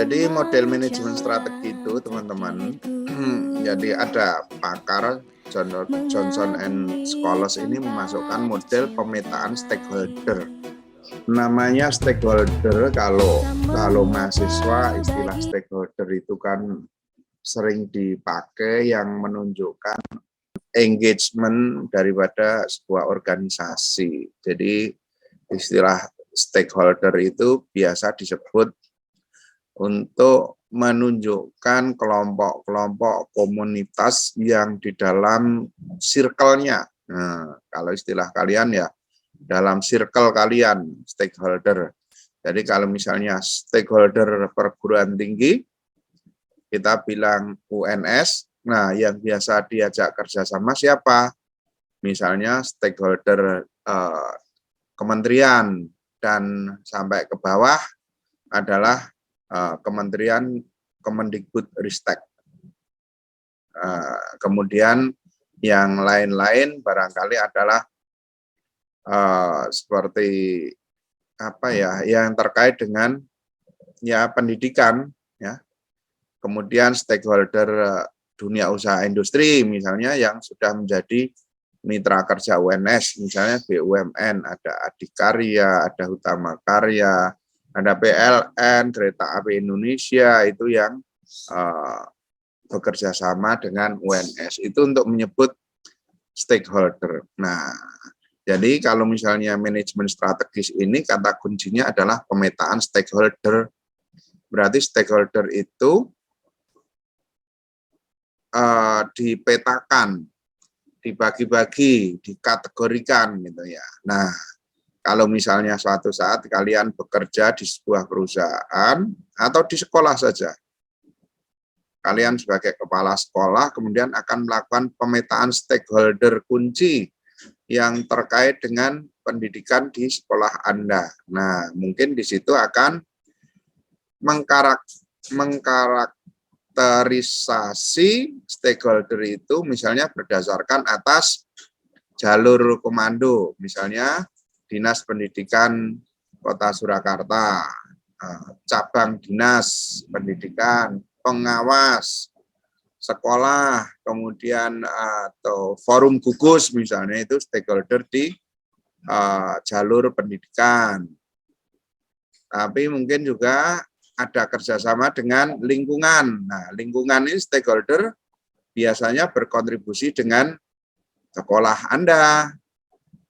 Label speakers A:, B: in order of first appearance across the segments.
A: Jadi model manajemen strategi itu teman-teman, jadi ada pakar Johnson and Scholars ini memasukkan model pemetaan stakeholder. Namanya stakeholder kalau mahasiswa istilah stakeholder itu kan sering dipakai yang menunjukkan engagement daripada sebuah organisasi. Jadi istilah stakeholder itu biasa disebut untuk menunjukkan kelompok-kelompok komunitas yang di dalam circle-nya. Nah, kalau istilah kalian ya, dalam circle kalian, stakeholder. Jadi kalau misalnya stakeholder perguruan tinggi, kita bilang UNS, nah yang biasa diajak kerjasama siapa? Misalnya stakeholder kementerian, dan sampai ke bawah adalah Kementerian Kemendikbudristek. Kemudian yang lain-lain barangkali adalah seperti apa ya, yang terkait dengan ya pendidikan ya. Kemudian stakeholder dunia usaha industri misalnya yang sudah menjadi mitra kerja UNS, misalnya BUMN, ada Adikarya, ada Hutama Karya, ada PLN, Kereta Api Indonesia, itu yang bekerja sama dengan UNS. Itu untuk menyebut stakeholder. Nah, jadi kalau misalnya manajemen strategis ini, kata kuncinya adalah pemetaan stakeholder. Berarti stakeholder itu dipetakan, dibagi-bagi, dikategorikan gitu ya. Nah, kalau misalnya suatu saat kalian bekerja di sebuah perusahaan atau di sekolah saja, kalian sebagai kepala sekolah kemudian akan melakukan pemetaan stakeholder kunci yang terkait dengan pendidikan di sekolah Anda. Nah, mungkin di situ akan mengkarakterisasi stakeholder itu misalnya berdasarkan atas jalur komando, misalnya Dinas Pendidikan Kota Surakarta, cabang Dinas Pendidikan, pengawas sekolah, kemudian atau forum gugus misalnya, itu stakeholder di jalur pendidikan. Tapi mungkin juga ada kerjasama dengan lingkungan. Nah, lingkungan ini stakeholder biasanya berkontribusi dengan sekolah Anda.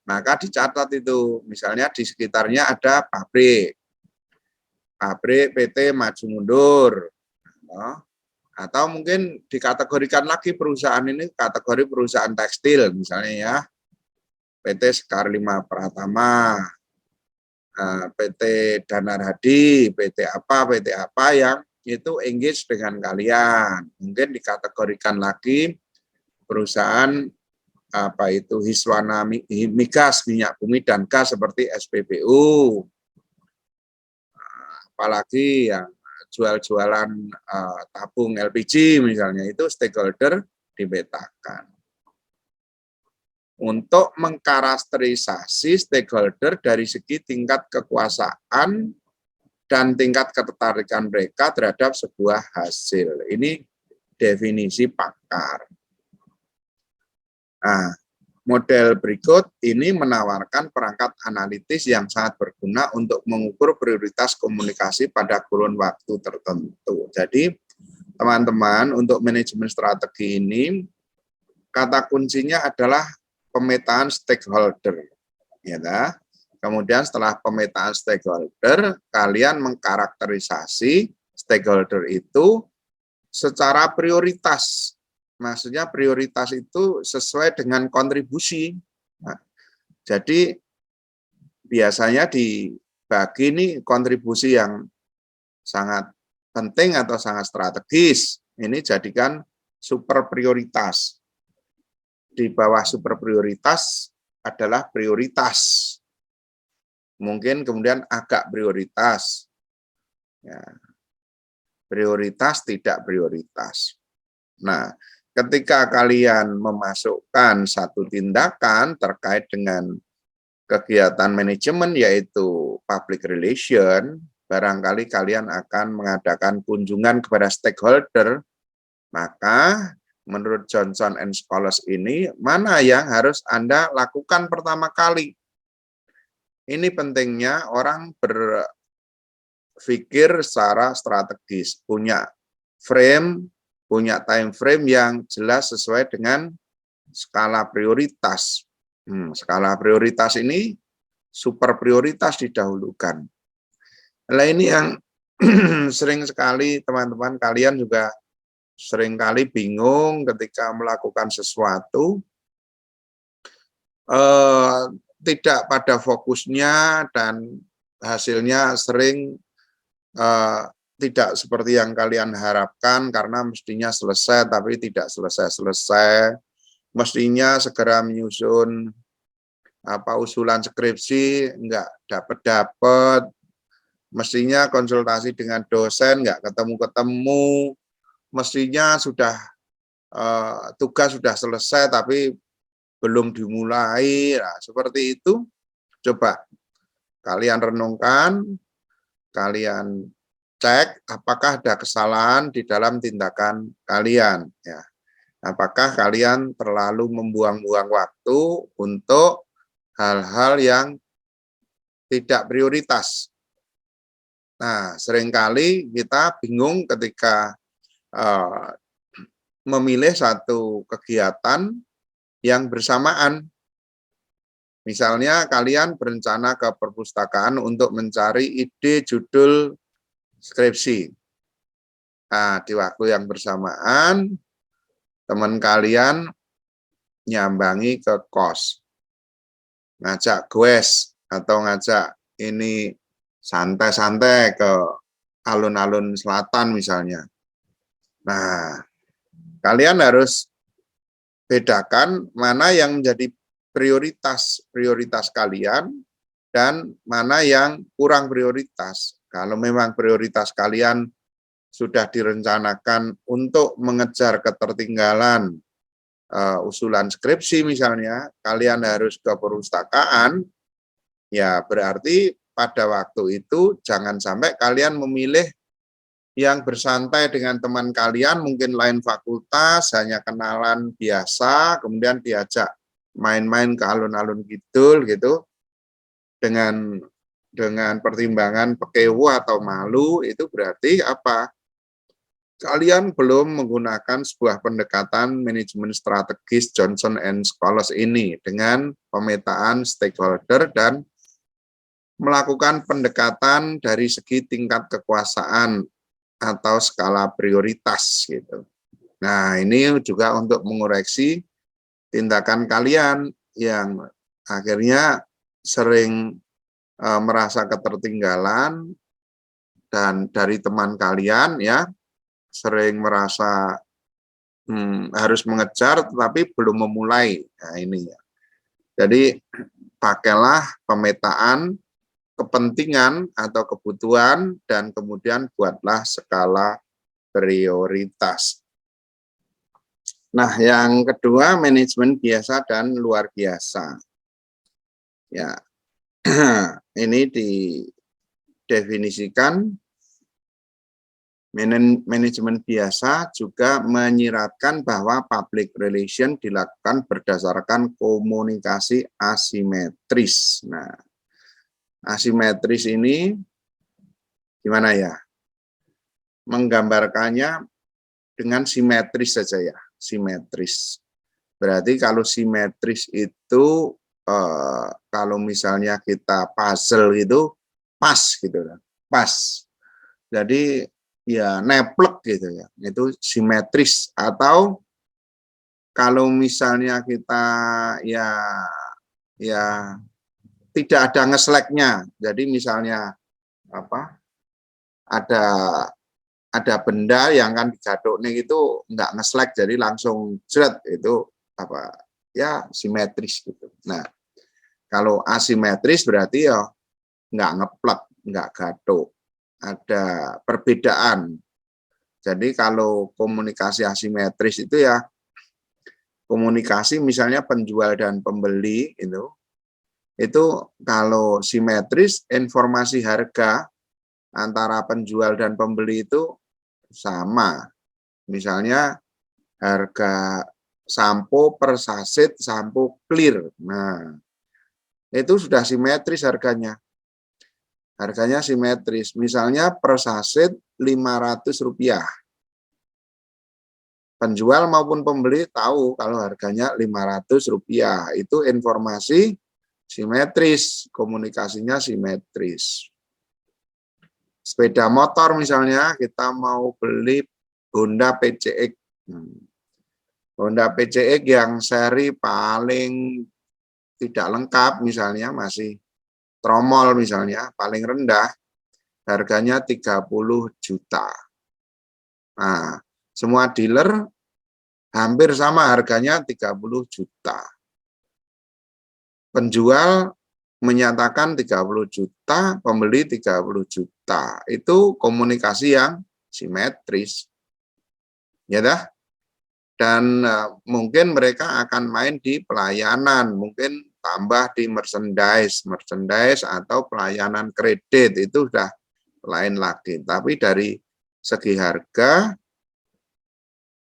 A: Maka dicatat itu, misalnya di sekitarnya ada pabrik PT Maju Mundur, atau mungkin dikategorikan lagi perusahaan ini kategori perusahaan tekstil, misalnya ya, PT Sekar Lima Pratama, PT Danar Hadi, PT apa yang itu engage dengan kalian. Mungkin dikategorikan lagi perusahaan apa itu Hiswana Migas, minyak bumi dan gas seperti SPBU, apalagi yang jual-jualan tabung LPG misalnya, itu stakeholder dipetakan. Untuk mengkarakterisasi stakeholder dari segi tingkat kekuasaan dan tingkat ketertarikan mereka terhadap sebuah hasil. Ini definisi pakar. Nah, model berikut ini menawarkan perangkat analitis yang sangat berguna untuk mengukur prioritas komunikasi pada kurun waktu tertentu. Jadi, teman-teman, untuk manajemen strategi ini, kata kuncinya adalah pemetaan stakeholder. Ya, kemudian setelah pemetaan stakeholder, kalian mengkarakterisasi stakeholder itu secara prioritas. Maksudnya prioritas itu sesuai dengan kontribusi. Nah, jadi biasanya dibagi nih kontribusi yang sangat penting atau sangat strategis. Ini jadikan super prioritas. Di bawah super prioritas adalah prioritas. Mungkin kemudian agak prioritas. Ya. Prioritas, tidak prioritas. Nah, ketika kalian memasukkan satu tindakan terkait dengan kegiatan manajemen, yaitu public relation, barangkali kalian akan mengadakan kunjungan kepada stakeholder, maka menurut Johnson and Scholars ini, mana yang harus Anda lakukan pertama kali? Ini pentingnya orang berpikir secara strategis, punya frame, punya time frame yang jelas sesuai dengan skala prioritas. Skala prioritas ini super prioritas didahulukan. Nah, ini yang sering sekali teman-teman kalian juga sering kali bingung ketika melakukan sesuatu, tidak pada fokusnya dan hasilnya sering tidak seperti yang kalian harapkan karena mestinya selesai tapi tidak selesai-selesai. Mestinya segera menyusun usulan skripsi, enggak dapat-dapat. Mestinya konsultasi dengan dosen, enggak ketemu-ketemu. Mestinya sudah tugas sudah selesai tapi belum dimulai. Nah, seperti itu. Coba kalian renungkan, kalian cek apakah ada kesalahan di dalam tindakan kalian. Ya. Apakah kalian terlalu membuang-buang waktu untuk hal-hal yang tidak prioritas. Nah, seringkali kita bingung ketika memilih satu kegiatan yang bersamaan. Misalnya kalian berencana ke perpustakaan untuk mencari ide judul skripsi. Nah, di waktu yang bersamaan, teman kalian nyambangi ke kos, ngajak goes atau ngajak ini santai-santai ke alun-alun selatan misalnya. Nah, kalian harus bedakan mana yang menjadi prioritas kalian dan mana yang kurang prioritas. Kalau memang prioritas kalian sudah direncanakan untuk mengejar ketertinggalan usulan skripsi misalnya, kalian harus ke perpustakaan, ya berarti pada waktu itu jangan sampai kalian memilih yang bersantai dengan teman kalian, mungkin lain fakultas, hanya kenalan biasa, kemudian diajak main-main ke alun-alun kidul gitu, dengan pertimbangan pekewu atau malu, itu berarti apa? Kalian belum menggunakan sebuah pendekatan manajemen strategis Johnson and Scholars ini dengan pemetaan stakeholder dan melakukan pendekatan dari segi tingkat kekuasaan atau skala prioritas gitu. Nah, ini juga untuk mengoreksi tindakan kalian yang akhirnya sering merasa ketertinggalan dan dari teman kalian ya sering merasa harus mengejar tetapi belum memulai. Nah, ini ya. Jadi pakailah pemetaan kepentingan atau kebutuhan dan kemudian buatlah skala prioritas. Nah, yang kedua manajemen biasa dan luar biasa. Ya. Ini didefinisikan. Manajemen biasa juga menyiratkan bahwa public relation dilakukan berdasarkan komunikasi asimetris. Nah, asimetris ini gimana ya? Menggambarkannya dengan simetris saja ya, simetris. Berarti kalau simetris itu kalau misalnya kita puzzle itu pas gitu kan, pas. Jadi ya neplek gitu ya, itu simetris. Atau kalau misalnya kita ya tidak ada ngesleknya, jadi misalnya apa ada benda yang kan digaduknya itu enggak ngeslek jadi langsung jret, itu apa ya simetris gitu. Nah, kalau asimetris berarti ya enggak ngeplek, enggak gaduk, ada perbedaan. Jadi kalau komunikasi asimetris itu ya komunikasi misalnya penjual dan pembeli itu kalau simetris informasi harga antara penjual dan pembeli itu sama. Misalnya harga sampo per saset sampo clear. Nah, itu sudah simetris harganya. Harganya simetris. Misalnya per saset Rp500. Penjual maupun pembeli tahu kalau harganya Rp500. Itu informasi simetris, komunikasinya simetris. Sepeda motor misalnya kita mau beli Honda PCX. Honda PCX yang seri paling tidak lengkap misalnya masih tromol misalnya paling rendah harganya 30 juta. Nah, semua dealer hampir sama harganya 30 juta. Penjual menyatakan 30 juta, pembeli 30 juta. Itu komunikasi yang simetris. Ya dah. Dan mungkin mereka akan main di pelayanan, mungkin tambah di merchandise atau pelayanan kredit, itu sudah lain lagi. Tapi dari segi harga,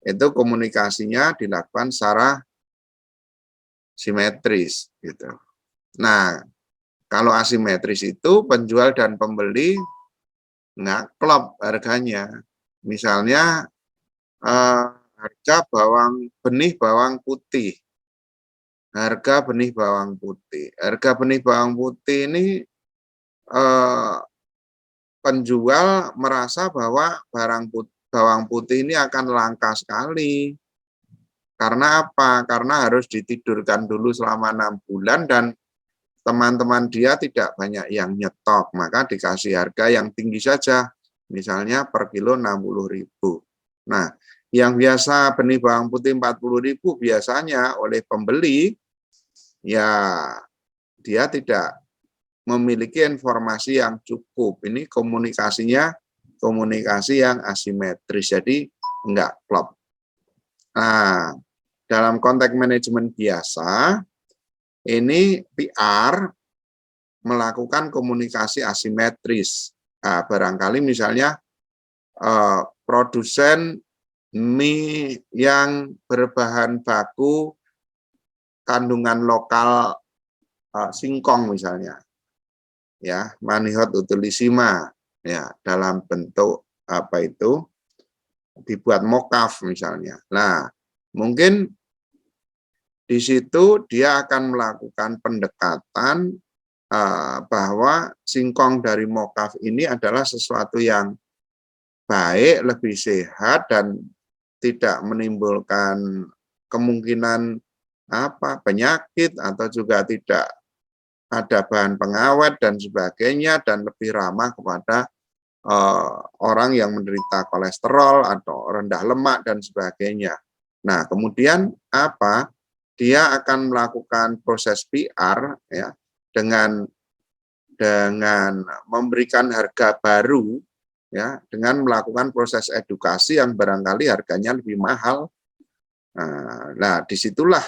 A: itu komunikasinya dilakukan secara simetris. Gitu. Nah, kalau asimetris itu penjual dan pembeli nggak klop harganya. Misalnya, harga benih bawang putih. Harga benih bawang putih. Harga benih bawang putih ini penjual merasa bahwa bawang putih ini akan langka sekali. Karena apa? Karena harus ditidurkan dulu selama 6 bulan dan teman-teman dia tidak banyak yang nyetok. Maka dikasih harga yang tinggi saja. Misalnya per kilo 60.000. Nah, yang biasa benih bawang putih 40.000 biasanya oleh pembeli, ya dia tidak memiliki informasi yang cukup. Ini komunikasinya komunikasi yang asimetris, jadi enggak klop. Nah, dalam konteks manajemen biasa, ini PR melakukan komunikasi asimetris. Nah, barangkali misalnya produsen mie yang berbahan baku kandungan lokal singkong misalnya, ya Manihot utulisima, ya dalam bentuk apa itu dibuat mokaf misalnya. Nah, mungkin di situ dia akan melakukan pendekatan bahwa singkong dari mokaf ini adalah sesuatu yang baik, lebih sehat dan tidak menimbulkan kemungkinan penyakit atau juga tidak ada bahan pengawet dan sebagainya dan lebih ramah kepada orang yang menderita kolesterol atau rendah lemak dan sebagainya. Nah, kemudian dia akan melakukan proses PR ya dengan memberikan harga baru ya, dengan melakukan proses edukasi yang barangkali harganya lebih mahal. Nah, disitulah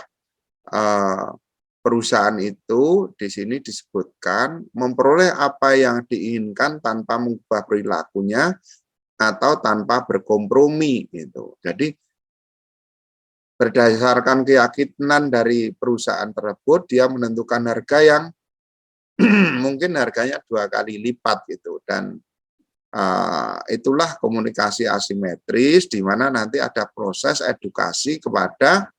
A: perusahaan itu di sini disebutkan memperoleh apa yang diinginkan tanpa mengubah perilakunya atau tanpa berkompromi gitu. Jadi berdasarkan keyakinan dari perusahaan tersebut, dia menentukan harga yang mungkin harganya 2 kali lipat gitu, dan itulah komunikasi asimetris di mana nanti ada proses edukasi kepada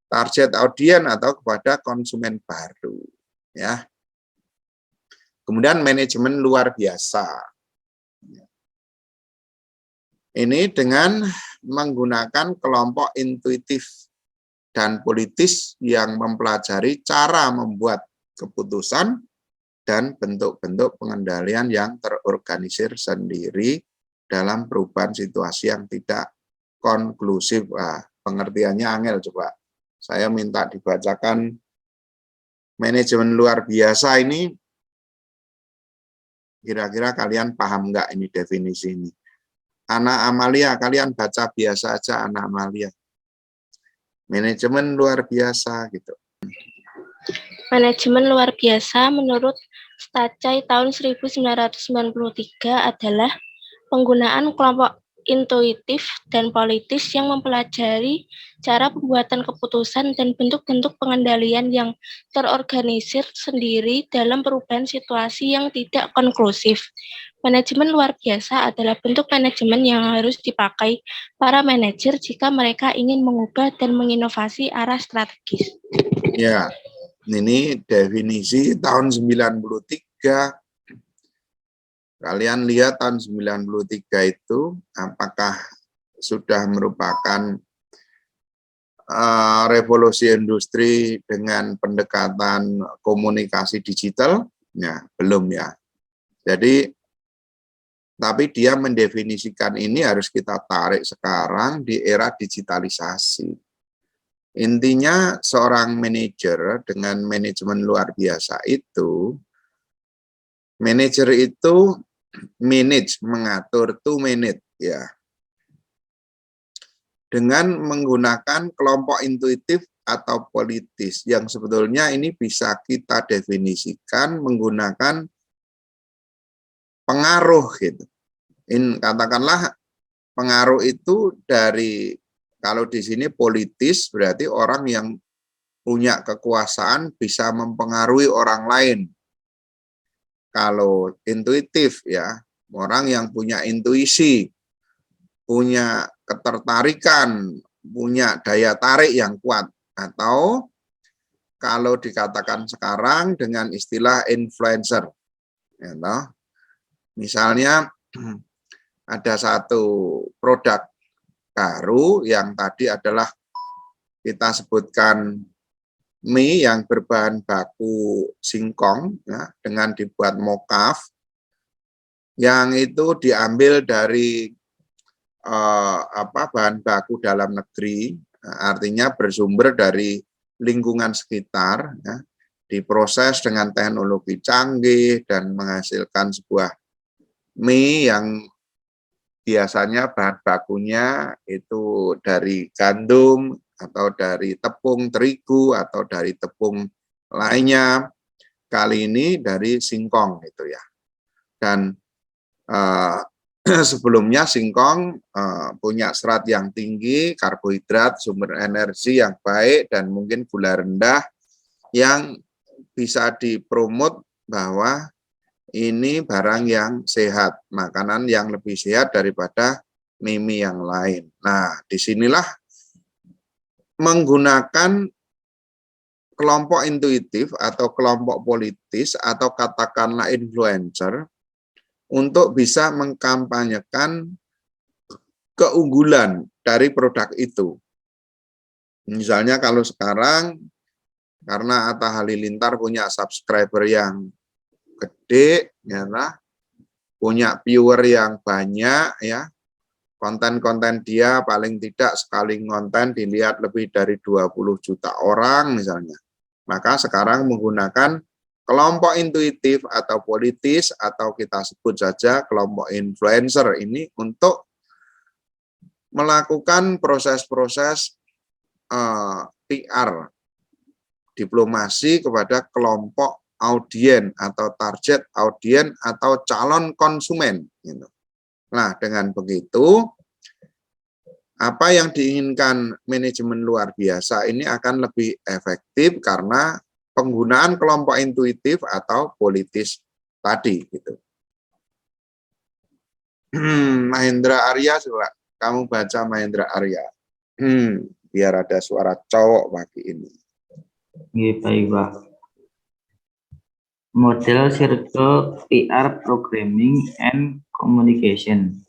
A: target audiens atau kepada konsumen baru ya. Kemudian manajemen luar biasa. Ini dengan menggunakan kelompok intuitif dan politis yang mempelajari cara membuat keputusan dan bentuk-bentuk pengendalian yang terorganisir sendiri dalam perubahan situasi yang tidak konklusif. Pengertiannya angel, coba saya minta dibacakan manajemen luar biasa ini, kira-kira kalian paham nggak ini definisi ini? Anak Amalia, kalian baca biasa aja Anak Amalia. Manajemen luar biasa gitu.
B: Manajemen luar biasa menurut Stacai tahun 1993 adalah penggunaan kelompok intuitif dan politis yang mempelajari cara pembuatan keputusan dan bentuk-bentuk pengendalian yang terorganisir sendiri dalam perubahan situasi yang tidak konklusif. Manajemen luar biasa adalah bentuk manajemen yang harus dipakai para manajer jika mereka ingin mengubah dan menginovasi arah strategis.
A: Ya, ini definisi tahun 93. Kalian lihat tahun 93 itu apakah sudah merupakan revolusi industri dengan pendekatan komunikasi digital? Ya, belum ya. Jadi, tapi dia mendefinisikan ini harus kita tarik sekarang di era digitalisasi. Intinya seorang manajer dengan manajemen luar biasa itu, manajer itu manage, mengatur, to manage, ya. Dengan menggunakan kelompok intuitif atau politis, yang sebetulnya ini bisa kita definisikan menggunakan pengaruh gitu. Katakanlah pengaruh itu dari, kalau di sini politis berarti orang yang punya kekuasaan bisa mempengaruhi orang lain. Kalau intuitif ya, orang yang punya intuisi, punya ketertarikan, punya daya tarik yang kuat. Atau kalau dikatakan sekarang dengan istilah influencer. Ya, misalnya ada satu produk baru yang tadi adalah kita sebutkan mie yang berbahan baku singkong ya, dengan dibuat mokaf, yang itu diambil dari bahan baku dalam negeri, artinya bersumber dari lingkungan sekitar, ya, diproses dengan teknologi canggih dan menghasilkan sebuah mie yang biasanya bahan bakunya itu dari gandum atau dari tepung terigu atau dari tepung lainnya. Kali ini dari singkong itu ya. Dan sebelumnya singkong punya serat yang tinggi, karbohidrat, sumber energi yang baik, dan mungkin gula rendah yang bisa dipromot bahwa ini barang yang sehat, makanan yang lebih sehat daripada mie yang lain. Nah, disinilah menggunakan kelompok intuitif atau kelompok politis atau katakanlah influencer untuk bisa mengkampanyekan keunggulan dari produk itu. Misalnya kalau sekarang karena Atta Halilintar punya subscriber yang gede, ya, punya viewer yang banyak, ya, konten-konten dia paling tidak sekali konten dilihat lebih dari 20 juta orang misalnya. Maka sekarang menggunakan kelompok intuitif atau politis atau kita sebut saja kelompok influencer ini untuk melakukan proses-proses PR diplomasi kepada kelompok audien atau target audien atau calon konsumen. Gitu. Nah, dengan begitu, apa yang diinginkan manajemen luar biasa ini akan lebih efektif karena penggunaan kelompok intuitif atau politis tadi. Gitu. Mahendra Arya, coba kamu baca Mahendra Arya. Biar ada suara cowok pagi ini.
C: Iya, baik, Pak. Model Circle PR Programming and Communication.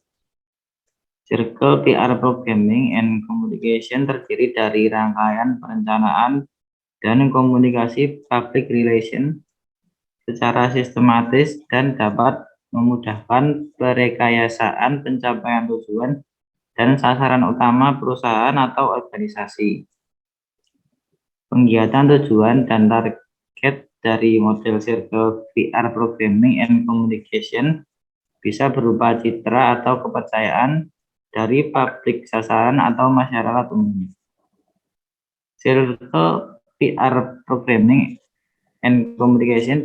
C: Circle PR Programming and Communication terdiri dari rangkaian perencanaan dan komunikasi public relation secara sistematis dan dapat memudahkan perekayasaan pencapaian tujuan dan sasaran utama perusahaan atau organisasi. Penggiatan tujuan dan target dari model Circle PR Programming and Communication bisa berupa citra atau kepercayaan dari publik sasaran atau masyarakat umum. Circle PR Programming and Communication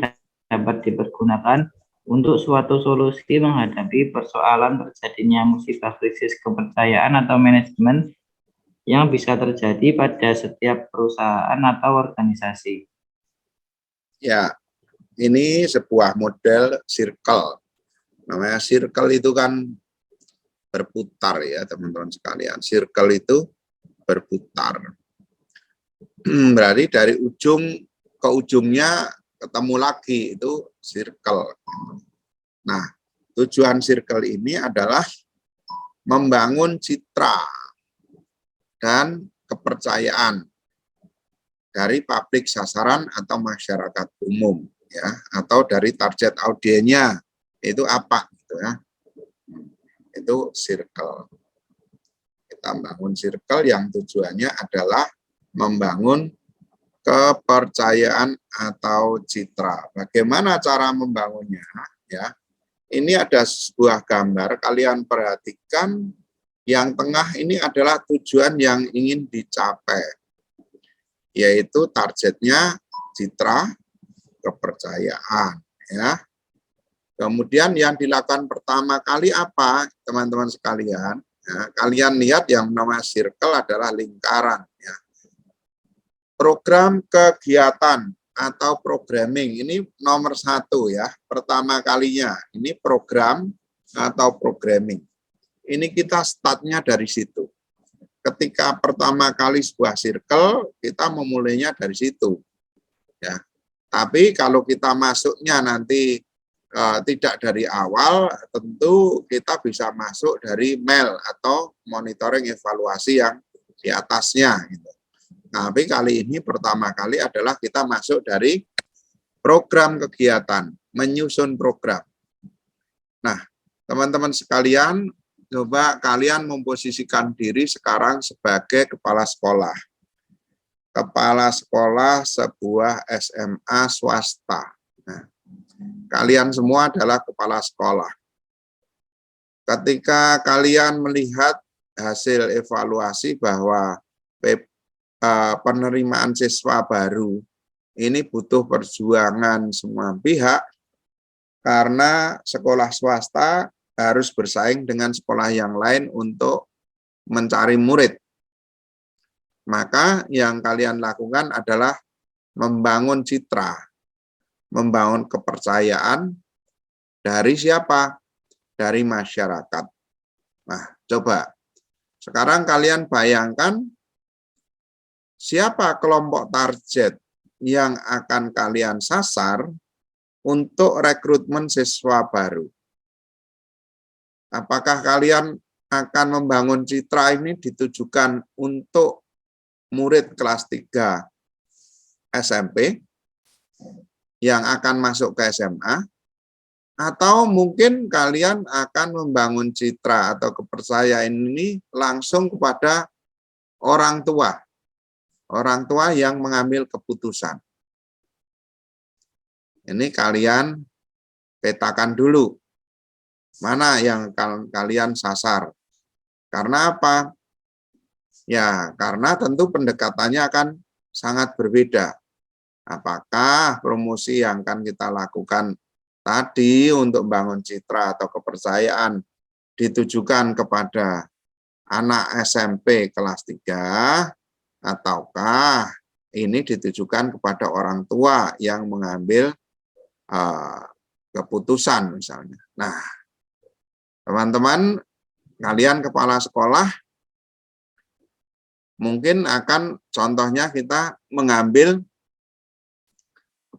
C: dapat dipergunakan untuk suatu solusi menghadapi persoalan terjadinya musibah krisis kepercayaan atau manajemen yang bisa terjadi pada setiap perusahaan atau organisasi.
A: Ya, ini sebuah model circle. Namanya circle itu kan berputar ya teman-teman sekalian. Circle itu berputar. Berarti dari ujung ke ujungnya ketemu lagi, itu circle. Nah, tujuan circle ini adalah membangun citra dan kepercayaan dari publik sasaran atau masyarakat umum ya, atau dari target audiennya itu apa gitu ya. Itu circle. Kita bangun circle yang tujuannya adalah membangun kepercayaan atau citra. Bagaimana cara membangunnya ya? Ini ada sebuah gambar, kalian perhatikan yang tengah ini adalah tujuan yang ingin dicapai, yaitu targetnya citra kepercayaan ya. Kemudian yang dilakukan pertama kali apa, teman-teman sekalian? Ya, kalian lihat yang namanya circle adalah lingkaran. Ya. Program kegiatan atau programming ini nomor 1 ya, pertama kalinya. Ini program atau programming. Ini kita startnya dari situ. Ketika pertama kali sebuah circle, kita memulainya dari situ. Ya. Tapi kalau kita masuknya nanti tidak dari awal, tentu kita bisa masuk dari mail atau monitoring evaluasi yang di atasnya. Gitu. Tapi kali ini pertama kali adalah kita masuk dari program kegiatan, menyusun program. Nah, teman-teman sekalian, coba kalian memposisikan diri sekarang sebagai kepala sekolah. Kepala sekolah sebuah SMA swasta. Nah, kalian semua adalah kepala sekolah. Ketika kalian melihat hasil evaluasi bahwa penerimaan siswa baru ini butuh perjuangan semua pihak, karena sekolah swasta harus bersaing dengan sekolah yang lain untuk mencari murid. Maka yang kalian lakukan adalah membangun citra, membangun kepercayaan dari siapa? Dari masyarakat. Nah, coba sekarang kalian bayangkan siapa kelompok target yang akan kalian sasar untuk rekrutmen siswa baru. Apakah kalian akan membangun citra ini ditujukan untuk murid kelas 3 SMP yang akan masuk ke SMA, atau mungkin kalian akan membangun citra atau kepercayaan ini langsung kepada orang tua yang mengambil keputusan. Ini kalian petakan dulu, mana yang kalian sasar. Karena apa? Ya, karena tentu pendekatannya akan sangat berbeda. Apakah promosi yang akan kita lakukan tadi untuk membangun citra atau kepercayaan ditujukan kepada anak SMP kelas 3, ataukah ini ditujukan kepada orang tua yang mengambil keputusan misalnya. Nah, teman-teman, kalian kepala sekolah mungkin akan contohnya kita mengambil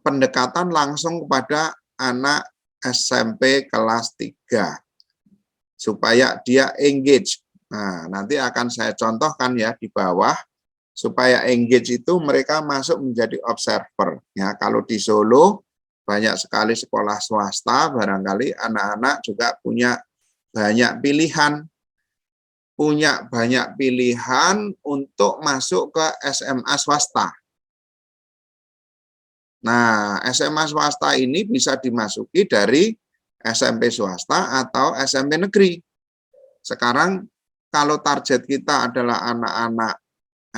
A: pendekatan langsung kepada anak SMP kelas 3 supaya dia engage. Nah, nanti akan saya contohkan ya di bawah, supaya engage itu mereka masuk menjadi observer. Ya, kalau di Solo banyak sekali sekolah swasta, barangkali anak-anak juga punya banyak pilihan untuk masuk ke SMA swasta. Nah, SMA swasta ini bisa dimasuki dari SMP swasta atau SMP negeri. Sekarang kalau target kita adalah anak-anak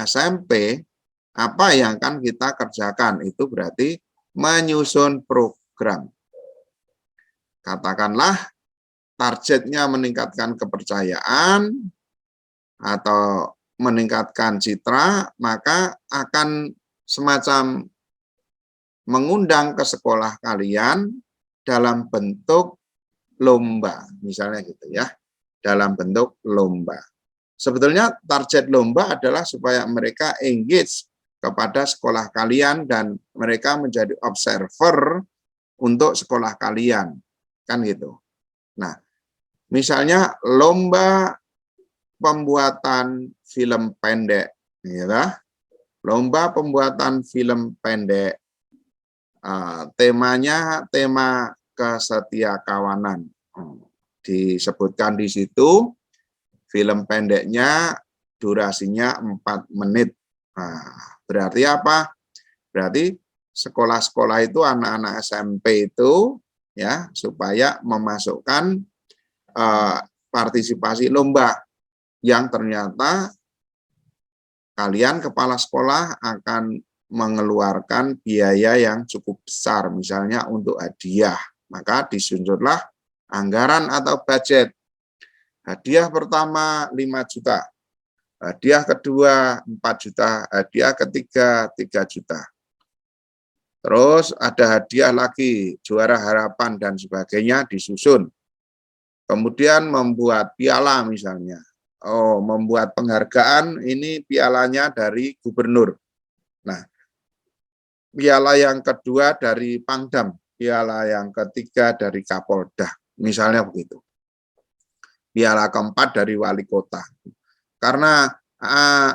A: SMP, apa yang akan kita kerjakan? Itu berarti menyusun program. Katakanlah targetnya meningkatkan kepercayaan atau meningkatkan citra, maka akan semacam mengundang ke sekolah kalian dalam bentuk lomba, misalnya gitu ya, dalam bentuk lomba. Sebetulnya target lomba adalah supaya mereka engage kepada sekolah kalian dan mereka menjadi observer untuk sekolah kalian, kan gitu. Nah, misalnya lomba pembuatan film pendek, ya, lomba pembuatan film pendek. Temanya tema kesetiakawanan. Disebutkan di situ film pendeknya durasinya 4 menit. Berarti apa? Berarti sekolah-sekolah itu anak-anak SMP itu ya supaya memasukkan partisipasi lomba yang ternyata kalian kepala sekolah akan mengeluarkan biaya yang cukup besar, misalnya untuk hadiah, maka disunjuklah anggaran atau budget. Hadiah pertama 5 juta, hadiah kedua 4 juta, hadiah ketiga 3 juta. Terus ada hadiah lagi, juara harapan dan sebagainya disusun. Kemudian membuat piala misalnya. Membuat penghargaan, ini pialanya dari gubernur. Nah, piala yang kedua dari Pangdam, piala yang ketiga dari Kapolda, misalnya begitu. Piala keempat dari wali kota. Karena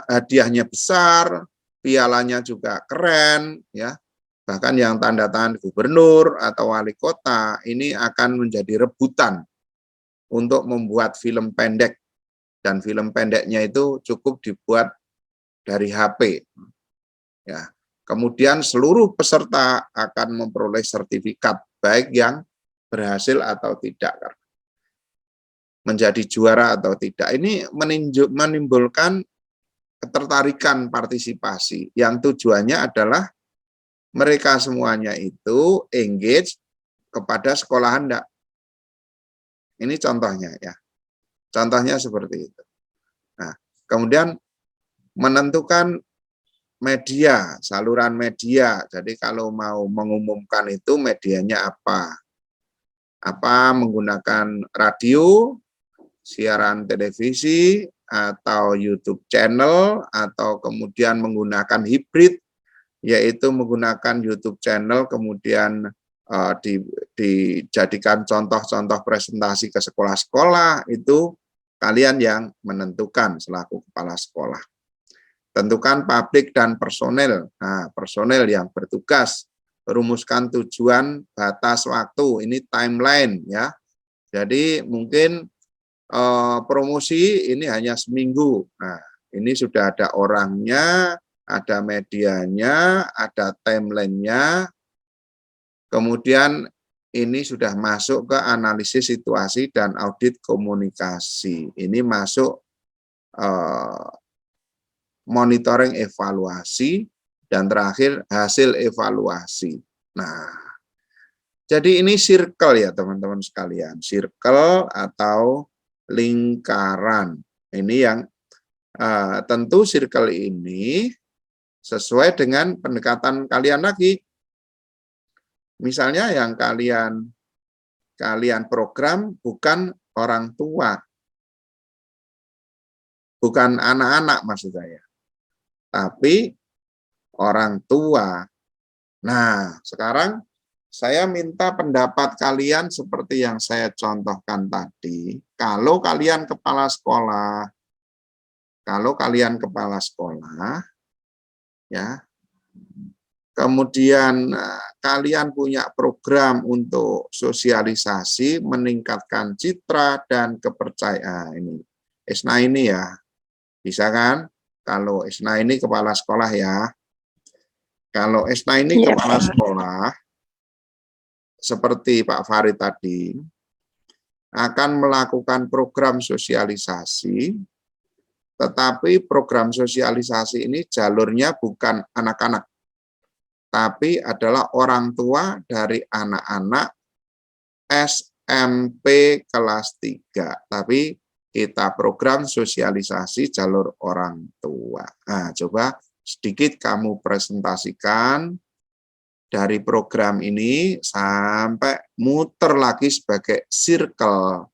A: hadiahnya besar, pialanya juga keren, ya. Bahkan yang tanda tangan gubernur atau wali kota ini akan menjadi rebutan untuk membuat film pendek, dan film pendeknya itu cukup dibuat dari HP. Ya. Kemudian seluruh peserta akan memperoleh sertifikat, baik yang berhasil atau tidak, menjadi juara atau tidak. Ini menimbulkan ketertarikan partisipasi, yang tujuannya adalah mereka semuanya itu engage kepada sekolahan enggak. Ini contohnya ya. Contohnya seperti itu. Nah, kemudian menentukan media, saluran media. Jadi kalau mau mengumumkan itu medianya apa? Apa menggunakan radio, siaran televisi, atau YouTube channel, atau kemudian menggunakan hibrid, yaitu menggunakan YouTube channel, kemudian dijadikan contoh-contoh presentasi ke sekolah-sekolah, itu kalian yang menentukan selaku kepala sekolah. Tentukan publik dan personel. Nah, personel yang bertugas, rumuskan tujuan, batas waktu, ini timeline ya. Jadi mungkin promosi ini hanya seminggu. Nah, ini sudah ada orangnya, ada medianya, ada timelinenya. Kemudian ini sudah masuk ke analisis situasi dan audit komunikasi. Ini masuk monitoring evaluasi, dan terakhir hasil evaluasi. Nah, jadi ini circle ya teman-teman sekalian, circle atau lingkaran. Ini yang tentu circle ini sesuai dengan pendekatan kalian lagi. Misalnya yang kalian program bukan orang tua, bukan anak-anak maksud saya, tapi orang tua. Nah, sekarang saya minta pendapat kalian seperti yang saya contohkan tadi. Kalau kalian kepala sekolah, ya, kemudian kalian punya program untuk sosialisasi, meningkatkan citra dan kepercayaan. Ini Isna ini ya, bisa kan? Kalau Isna ini kepala sekolah ya. Kalau Isna ini kepala sekolah, seperti Pak Farid tadi, akan melakukan program sosialisasi, tetapi program sosialisasi ini jalurnya bukan anak-anak, tapi adalah orang tua dari anak-anak SMP kelas 3. Tapi kita program sosialisasi jalur orang tua. Nah, coba sedikit kamu presentasikan dari program ini sampai muter lagi sebagai circle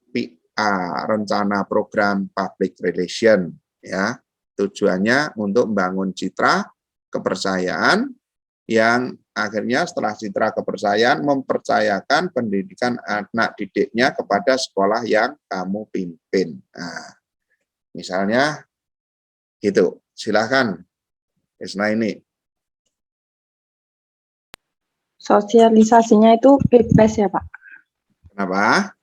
A: PA, rencana program public relation, ya. Tujuannya untuk membangun citra kepercayaan yang akhirnya setelah citra kepercayaan mempercayakan pendidikan anak didiknya kepada sekolah yang kamu pimpin. Nah, misalnya gitu. Silakan, Isna ini.
D: Sosialisasinya itu bebas ya, Pak?
A: Kenapa?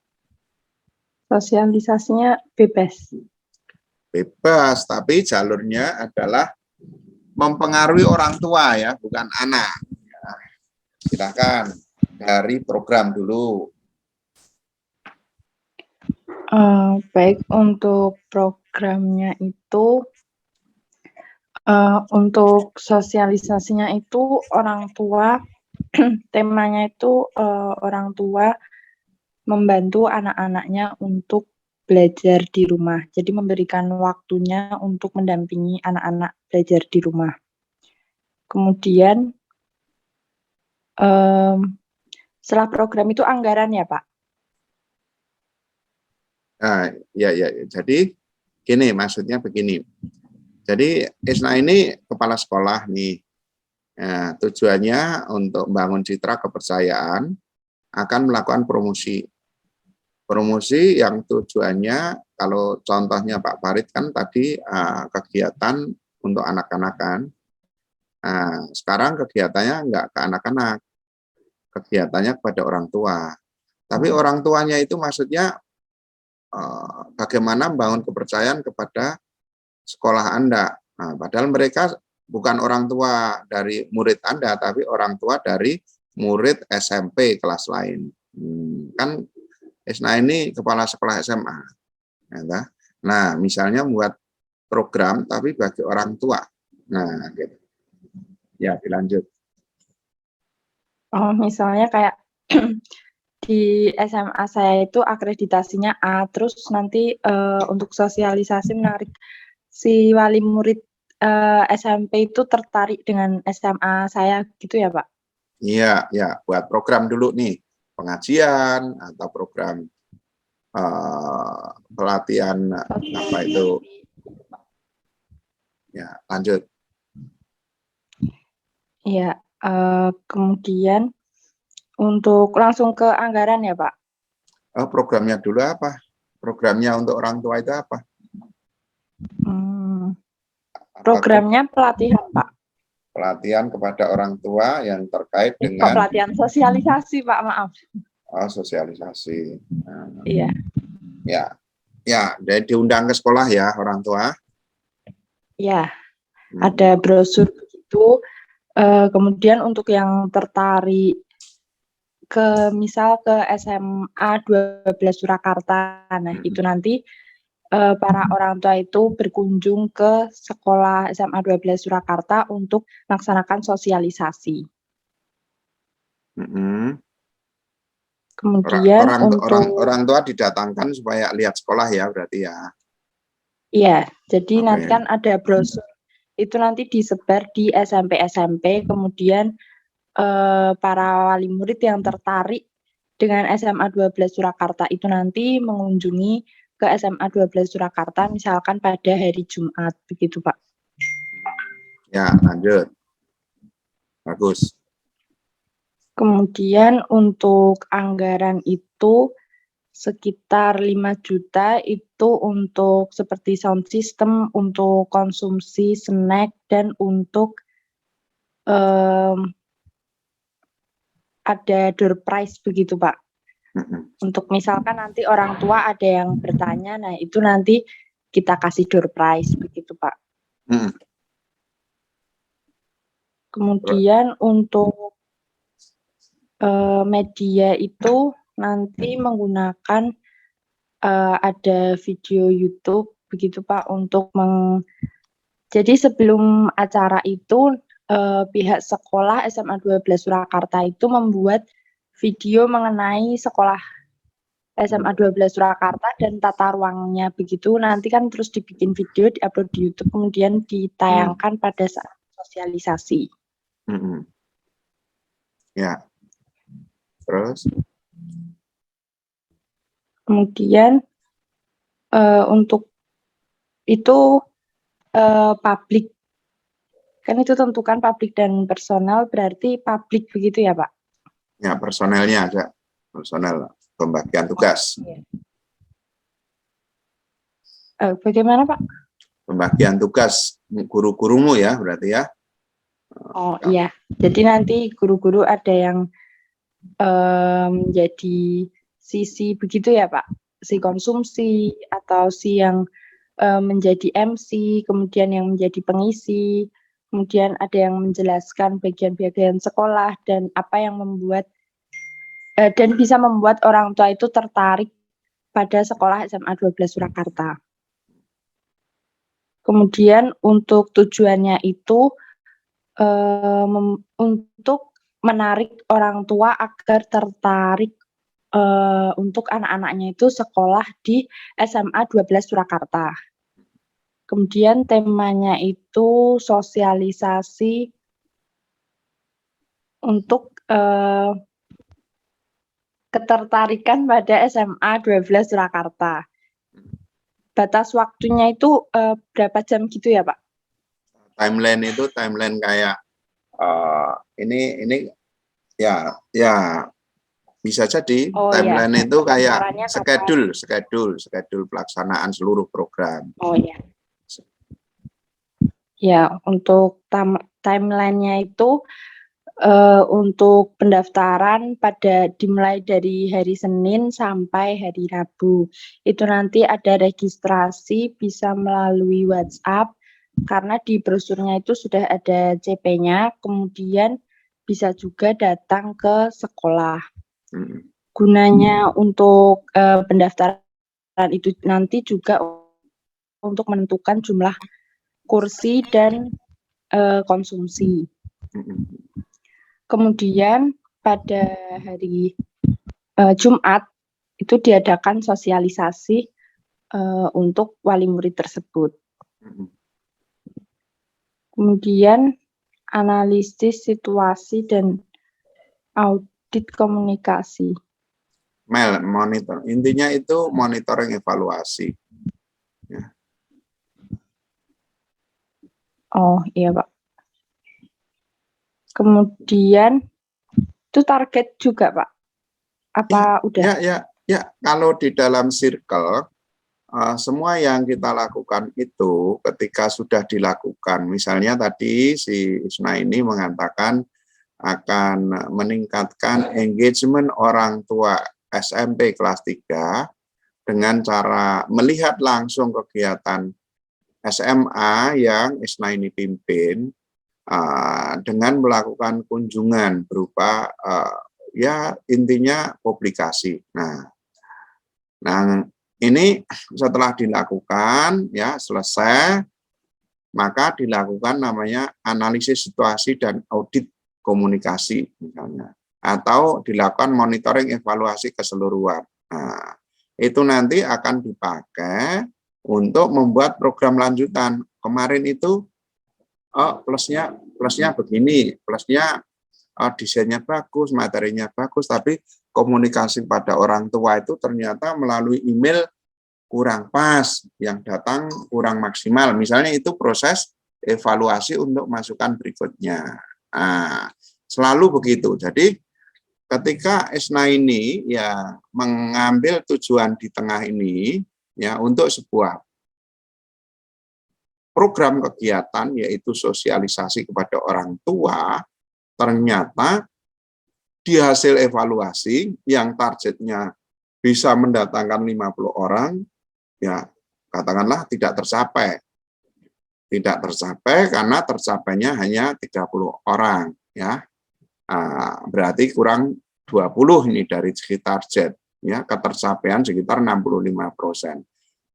D: Sosialisasinya bebas.
A: Bebas, tapi jalurnya adalah mempengaruhi orang tua ya, bukan anak. Ya, silakan dari program dulu.
D: Baik, untuk programnya itu, untuk sosialisasinya itu orang tua, temanya itu orang tua membantu anak-anaknya untuk belajar di rumah. Jadi memberikan waktunya untuk mendampingi anak-anak belajar di rumah. Kemudian setelah program itu anggaran ya, Pak?
A: Nah, ya. Jadi gini, maksudnya begini. Jadi Isna ini kepala sekolah nih. Nah, tujuannya untuk membangun citra kepercayaan akan melakukan promosi. Promosi yang tujuannya, kalau contohnya Pak Farid kan tadi kegiatan untuk anak-anak kan. Nah, sekarang kegiatannya enggak ke anak-anak, kegiatannya kepada orang tua. Tapi orang tuanya itu maksudnya bagaimana membangun kepercayaan kepada sekolah Anda. Nah, padahal mereka bukan orang tua dari murid Anda, tapi orang tua dari murid SMP kelas lain. Kan Isna ini kepala sekolah SMA. Nah, misalnya membuat program tapi bagi orang tua. Nah, gitu. Ya, dilanjut.
D: Oh, misalnya kayak di SMA saya itu akreditasinya A, terus nanti untuk sosialisasi menarik si wali murid SMP itu tertarik dengan SMA saya gitu ya, Pak?
A: Iya, buat program dulu nih, pengajian atau program pelatihan apa itu. Ya, lanjut.
D: Iya, kemudian untuk langsung ke anggaran ya, Pak?
A: Programnya dulu apa? Programnya untuk orang tua itu apa?
D: Programnya pelatihan, Pak.
A: Pelatihan kepada orang tua yang terkait dengan
D: pelatihan sosialisasi, Pak, maaf.
A: Sosialisasi.
D: Iya.
A: Ya, dan diundang ke sekolah ya orang tua.
D: Iya, ada brosur begitu. Kemudian untuk yang tertarik misal ke SMA 12 Surakarta, nah itu nanti para orang tua itu berkunjung ke sekolah SMA 12 Surakarta untuk melaksanakan sosialisasi. Kemudian
A: orang tua didatangkan supaya lihat sekolah ya berarti ya.
D: Iya, jadi nanti kan ada brosur itu nanti disebar di SMP, kemudian para wali murid yang tertarik dengan SMA 12 Surakarta itu nanti mengunjungi ke SMA 12 Surakarta misalkan pada hari Jumat, begitu Pak.
A: Ya, lanjut. Bagus.
D: Kemudian untuk anggaran itu sekitar 5 juta itu untuk seperti sound system, untuk konsumsi snack, dan untuk ada door prize begitu Pak. Untuk misalkan nanti orang tua ada yang bertanya, nah itu nanti kita kasih door prize begitu Pak. Kemudian untuk media itu nanti menggunakan ada video YouTube begitu Pak untuk jadi sebelum acara itu pihak sekolah SMA 12 Surakarta itu membuat video mengenai sekolah SMA 12 Surakarta dan tata ruangnya begitu. Nanti kan terus dibikin video, diupload di YouTube, kemudian ditayangkan pada saat sosialisasi.
A: Ya. Terus?
D: Kemudian untuk itu publik, kan itu tentukan publik dan personal, berarti publik begitu ya Pak?
A: Ya, personelnya aja. Personel pembagian tugas.
D: Bagaimana Pak?
A: Pembagian tugas guru-gurumu ya, berarti ya.
D: Oh iya, jadi nanti guru-guru ada yang menjadi sisi begitu ya Pak? Si konsumsi atau si yang menjadi MC, kemudian yang menjadi pengisi, kemudian ada yang menjelaskan bagian-bagian sekolah dan apa yang membuat dan bisa membuat orang tua itu tertarik pada sekolah SMA 12 Surakarta. Kemudian untuk tujuannya itu untuk menarik orang tua agar tertarik untuk anak-anaknya itu sekolah di SMA 12 Surakarta. Kemudian temanya itu sosialisasi untuk ketertarikan pada SMA 12 Surakarta. Batas waktunya itu berapa jam gitu ya Pak?
A: Timeline itu timeline kayak ini ya bisa jadi timeline itu kayak schedule pelaksanaan seluruh program.
D: Oh ya. Ya, untuk timelinenya itu untuk pendaftaran dimulai dari hari Senin sampai hari Rabu. Itu nanti ada registrasi bisa melalui WhatsApp karena di brosurnya itu sudah ada CP-nya, kemudian bisa juga datang ke sekolah. Gunanya untuk pendaftaran itu nanti juga untuk menentukan jumlah kursi dan konsumsi. Kemudian pada hari Jumat itu diadakan sosialisasi untuk wali murid tersebut. Kemudian analisis situasi dan audit komunikasi.
A: Monitor. Intinya itu monitoring evaluasi. Ya.
D: Oh iya Pak. Kemudian itu target juga Pak? Apa udah?
A: Ya. Kalau di dalam circle, semua yang kita lakukan itu ketika sudah dilakukan, misalnya tadi si Isna ini mengatakan akan meningkatkan engagement orang tua SMP kelas 3 dengan cara melihat langsung kegiatan SMA yang Isna ini pimpin, dengan melakukan kunjungan berupa ya intinya publikasi. Nah ini setelah dilakukan ya selesai, maka dilakukan namanya analisis situasi dan audit komunikasi misalnya, atau dilakukan monitoring evaluasi keseluruhan. Nah, itu nanti akan dipakai untuk membuat program lanjutan. Kemarin itu plusnya begini, plusnya desainnya bagus, materinya bagus, tapi komunikasi pada orang tua itu ternyata melalui email kurang pas, yang datang kurang maksimal. Misalnya itu proses evaluasi untuk masukan berikutnya. Nah, selalu begitu. Jadi ketika Isna ini ya mengambil tujuan di tengah ini ya untuk sebuah program kegiatan yaitu sosialisasi kepada orang tua, ternyata di hasil evaluasi yang targetnya bisa mendatangkan 50 orang, ya katakanlah tidak tercapai. Tidak tercapai karena tercapainya hanya 30 orang. Ya, berarti kurang 20 ini dari segi target. Ya, ketercapaian sekitar 65%.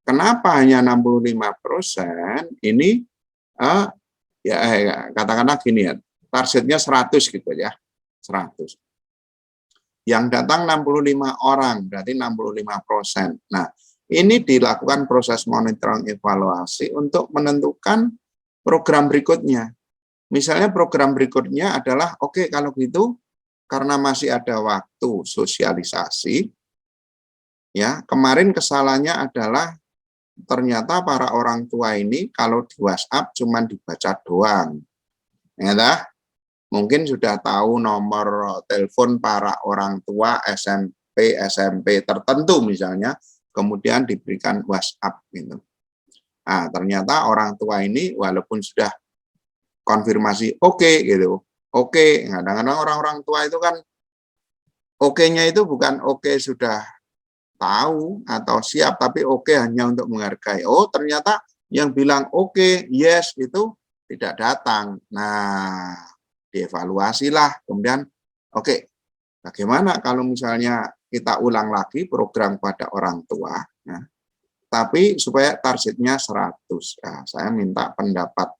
A: Kenapa hanya 65%? Ini katakanlah gini ya, targetnya 100 gitu ya, 100. Yang datang 65 orang, berarti 65%. Nah, ini dilakukan proses monitoring evaluasi untuk menentukan program berikutnya. Misalnya program berikutnya adalah, oke, kalau gitu, karena masih ada waktu sosialisasi, ya kemarin kesalahannya adalah ternyata para orang tua ini kalau di WhatsApp cuma dibaca doang. Ya, mungkin sudah tahu nomor telepon para orang tua SMP tertentu misalnya, kemudian diberikan WhatsApp gitu. Nah, ternyata orang tua ini walaupun sudah konfirmasi oke gitu, oke, kadang-kadang orang-orang tua itu kan oke-nya itu bukan oke sudah tahu atau siap, tapi oke hanya untuk menghargai. Oh, ternyata yang bilang oke, yes itu tidak datang. Nah, dievaluasilah. Kemudian, oke, bagaimana kalau misalnya kita ulang lagi program pada orang tua, ya, tapi supaya targetnya 100. Nah, saya minta pendapat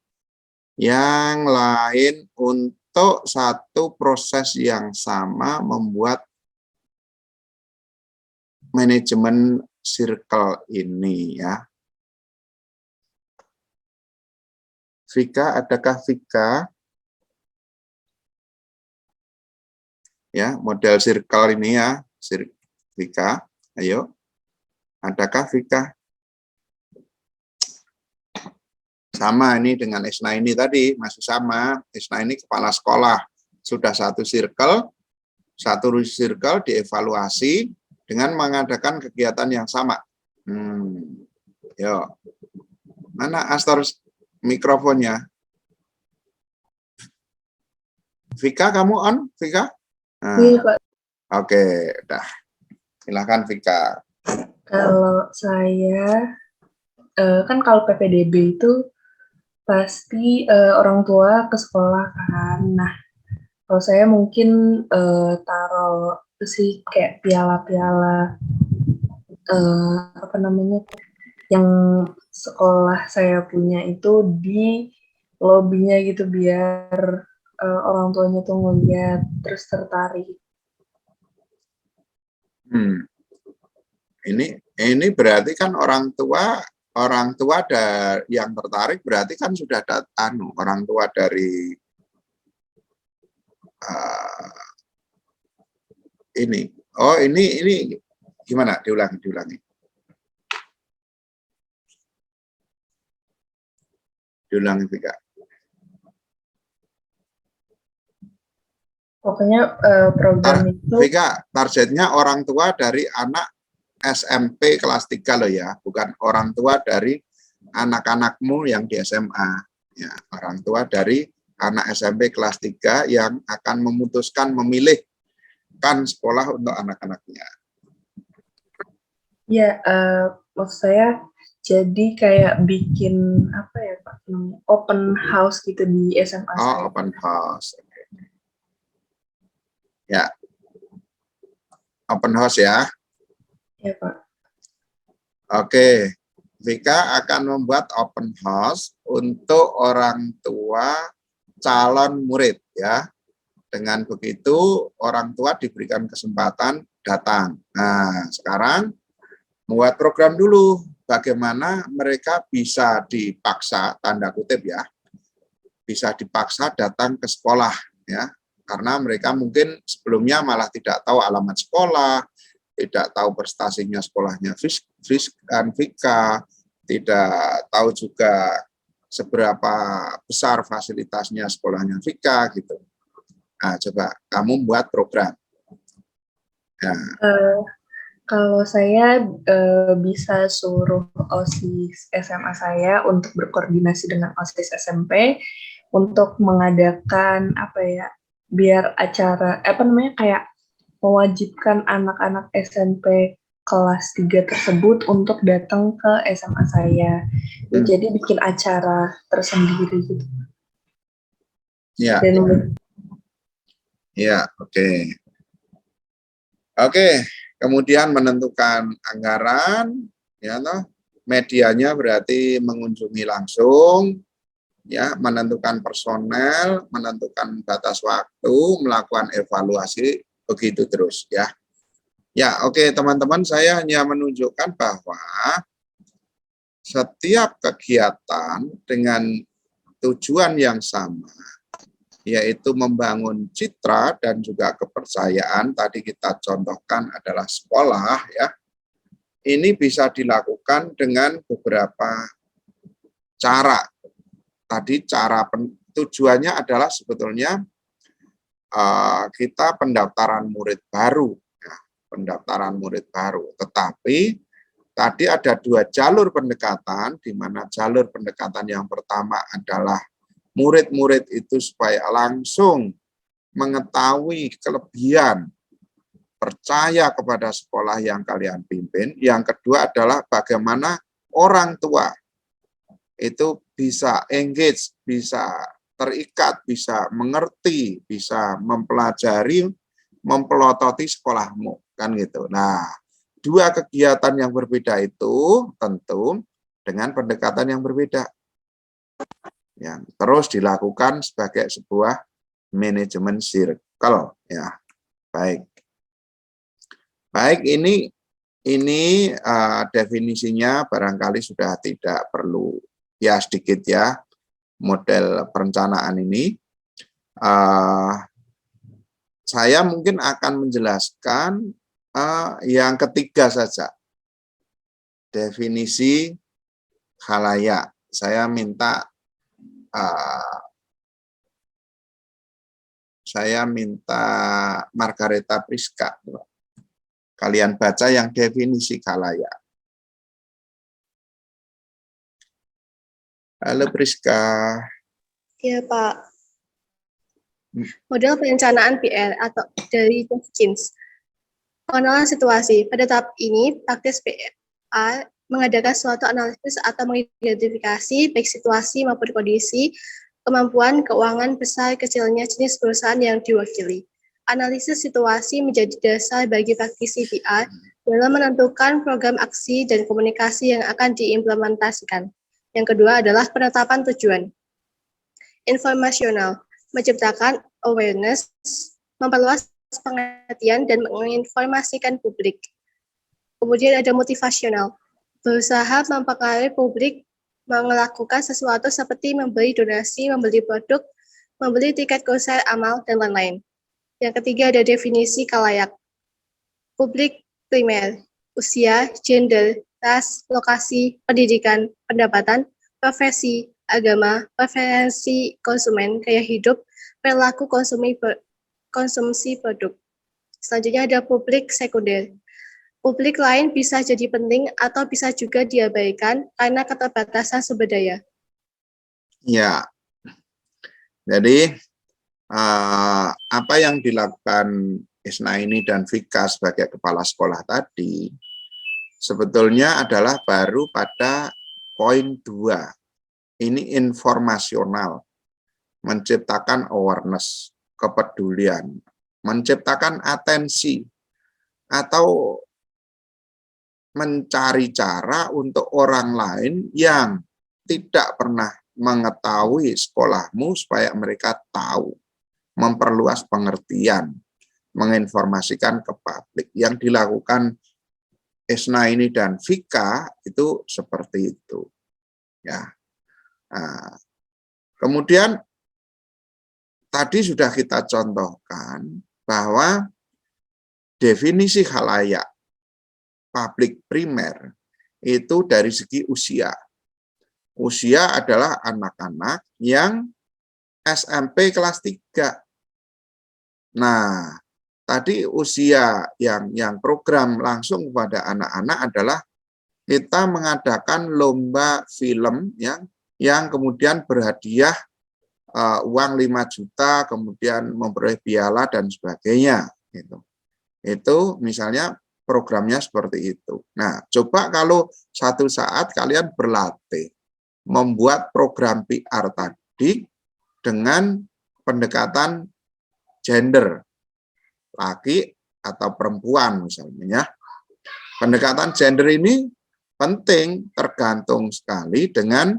A: yang lain untuk satu proses yang sama membuat manajemen circle ini ya. Vika, adakah Vika? Ya, model circle ini ya, Vika. Ayo. Adakah Vika? Sama ini dengan Esna ini tadi, masih sama. Esna ini kepala sekolah. Sudah satu circle dievaluasi dengan mengadakan kegiatan yang sama. Yo. Mana Astor mikrofonnya? Vika, kamu on? Vika?
E: Iya, Pak.
A: Oke, udah. Silakan Vika.
E: Kalau saya, kan kalau PPDB itu pasti orang tua ke sekolah kan. Nah, kalau saya mungkin taruh sih kayak piala-piala apa namanya yang sekolah saya punya itu di lobbynya gitu biar orang tuanya tuh ngeliat terus tertarik.
A: Ini berarti kan orang tua yang tertarik berarti kan sudah ada orang tua dari ini. Oh, ini gimana? Diulangi. Diulangi Vika.
E: Pokoknya program itu
A: Vika, targetnya orang tua dari anak SMP kelas 3 loh ya, bukan orang tua dari anak-anakmu yang di SMA. Ya, orang tua dari anak SMP kelas 3 yang akan memutuskan memilihkan sekolah untuk anak-anaknya.
E: ya, maksud saya jadi kayak bikin apa ya Pak, open house gitu di SMA saya.
A: Open house. Ya, open house ya.
E: Ya Pak.
A: Oke, Vika akan membuat open house untuk orang tua calon murid ya. Dengan begitu orang tua diberikan kesempatan datang. Nah, sekarang membuat program dulu bagaimana mereka bisa dipaksa, tanda kutip ya, bisa dipaksa datang ke sekolah ya. Karena mereka mungkin sebelumnya malah tidak tahu alamat sekolah, tidak tahu prestasinya sekolahnya Vika, tidak tahu juga seberapa besar fasilitasnya sekolahnya Vika gitu. Nah, coba kamu buat program. Ya.
E: Kalau saya bisa suruh OSIS SMA saya untuk berkoordinasi dengan OSIS SMP untuk mengadakan apa ya, biar acara kayak mewajibkan anak-anak SMP kelas 3 tersebut untuk datang ke SMA saya. Jadi bikin acara tersendiri gitu.
A: Ya. Ya, oke. Oke, kemudian menentukan anggaran, ya toh. Medianya berarti mengunjungi langsung, ya, menentukan personel, menentukan batas waktu, melakukan evaluasi, begitu terus ya. Ya, oke teman-teman, saya hanya menunjukkan bahwa setiap kegiatan dengan tujuan yang sama, yaitu membangun citra dan juga kepercayaan, tadi kita contohkan adalah sekolah ya. Ini bisa dilakukan dengan beberapa cara. Tadi tujuannya adalah sebetulnya kita pendaftaran murid baru, ya, pendaftaran murid baru. Tetapi tadi ada 2 jalur pendekatan, di mana jalur pendekatan yang pertama adalah murid-murid itu supaya langsung mengetahui kelebihan, percaya kepada sekolah yang kalian pimpin. Yang kedua adalah bagaimana orang tua itu bisa engage, bisa terikat, bisa mengerti, bisa mempelajari, mempelototi sekolahmu, kan gitu. Nah, 2 kegiatan yang berbeda itu tentu dengan pendekatan yang berbeda, yang terus dilakukan sebagai sebuah manajemen circle, ya. Baik, ini definisinya barangkali sudah tidak perlu, ya sedikit ya, model perencanaan ini. Saya mungkin akan menjelaskan yang ketiga saja, definisi khalayak. Saya minta Margareta Priska, kalian baca yang definisi khalayak. Halo Priska.
F: Ya Pak. Model perencanaan PR atau dari Jenkins. Pengenalan situasi. Pada tahap ini, praktis PR mengadakan suatu analisis atau mengidentifikasi baik situasi maupun kondisi, kemampuan, keuangan, besar, kecilnya jenis perusahaan yang diwakili. Analisis situasi menjadi dasar bagi praktisi PR dalam menentukan program aksi dan komunikasi yang akan diimplementasikan. Yang kedua adalah penetapan tujuan. Informasional, menciptakan awareness, memperluas pengertian dan menginformasikan publik. Kemudian ada motivasional, berusaha mempengaruhi publik melakukan sesuatu seperti membeli donasi, membeli produk, membeli tiket konser amal, dan lain-lain. Yang ketiga ada definisi khalayak. Publik primer, usia, gender, ras, lokasi, pendidikan, pendapatan, profesi, agama, preferensi konsumen, gaya hidup, perilaku konsumsi produk. Selanjutnya ada publik sekunder. Publik lain bisa jadi penting atau bisa juga diabaikan karena keterbatasan sumber daya.
A: Ya, jadi apa yang dilakukan Isnaini dan Vika sebagai kepala sekolah tadi sebetulnya adalah baru pada poin 2. Ini informasional, menciptakan awareness, kepedulian, menciptakan atensi, atau mencari cara untuk orang lain yang tidak pernah mengetahui sekolahmu supaya mereka tahu, memperluas pengertian, menginformasikan ke publik. Yang dilakukan Isnaini dan Vika itu seperti itu. Ya. Nah, kemudian tadi sudah kita contohkan bahwa definisi khalayak publik primer itu dari segi usia. Usia adalah anak-anak yang SMP kelas 3. Nah, tadi usia yang program langsung kepada anak-anak adalah kita mengadakan lomba film yang kemudian berhadiah uang 5 juta, kemudian memperoleh piala dan sebagainya. Itu misalnya programnya seperti itu. Nah, coba kalau satu saat kalian berlatih membuat program PR tadi dengan pendekatan gender, laki atau perempuan misalnya. Pendekatan gender ini penting, tergantung sekali dengan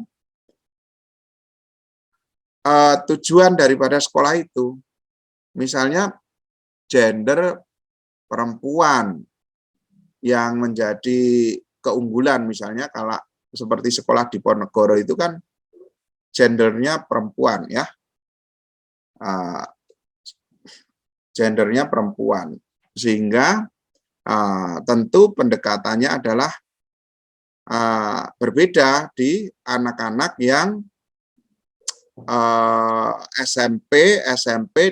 A: tujuan daripada sekolah itu. Misalnya gender perempuan yang menjadi keunggulan, misalnya kalau seperti sekolah di Ponegoro itu kan gendernya perempuan ya, gendernya perempuan, sehingga tentu pendekatannya adalah berbeda di anak-anak yang SMP